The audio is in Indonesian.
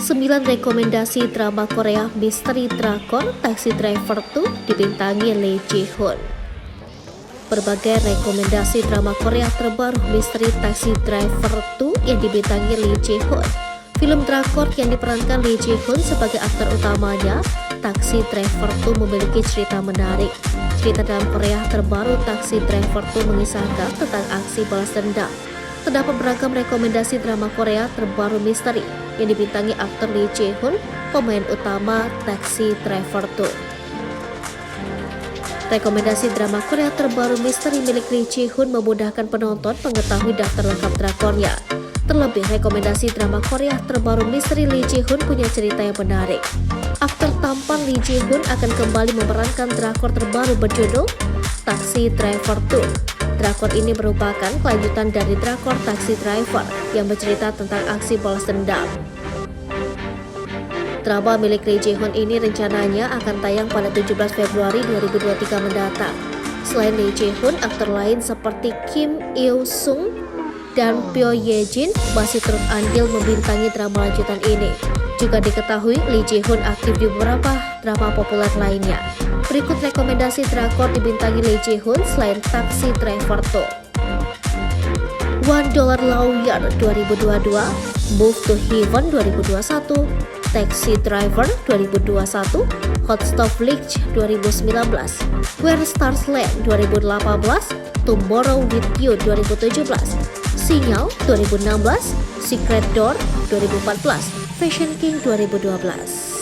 9 rekomendasi drama Korea misteri drakor Taxi Driver 2 dibintangi Lee Ji Hoon. Berbagai rekomendasi drama Korea terbaru misteri Taxi Driver 2 yang dibintangi Lee Ji Hoon. Film drakor yang diperankan Lee Ji Hoon sebagai aktor utamanya, Taxi Driver 2 memiliki cerita menarik. Cerita dalam Korea terbaru Taxi Driver 2 mengisahkan tentang aksi balas dendam. Terdapat beragam rekomendasi drama Korea terbaru misteri yang dibintangi aktor Lee Ji Hoon, pemain utama Taxi Driver 2. Rekomendasi drama Korea terbaru misteri milik Lee Ji Hoon memudahkan penonton mengetahui daftar lengkap drakornya. Terlebih, rekomendasi drama Korea terbaru misteri Lee Ji Hoon punya cerita yang menarik. Aktor tampan Lee Ji Hoon akan kembali memerankan drakor terbaru berjudul Taxi Driver 2. Drakor ini merupakan kelanjutan dari drakor Taxi Driver yang bercerita tentang aksi balas dendam. Drama milik Lee Ji Hoon ini rencananya akan tayang pada 17 Februari 2023 mendatang. Selain Lee Ji Hoon, aktor lain seperti Kim Eo Sung dan Pyo Ye Jin masih turut andil membintangi drama lanjutan ini. Juga diketahui Lee Ji Hoon aktif di beberapa drama populer lainnya. Berikut rekomendasi drakor dibintangi Lee Ji Hoon selain Taxi Driver 2. $1 Lawyer 2022, Move to Heaven 2021, Taxi Driver 2021, Hot Stuff League 2019, Where Stars Land 2018, Tomorrow with You 2017, Sinyal 2016, Secret Door 2014, Fashion King 2012.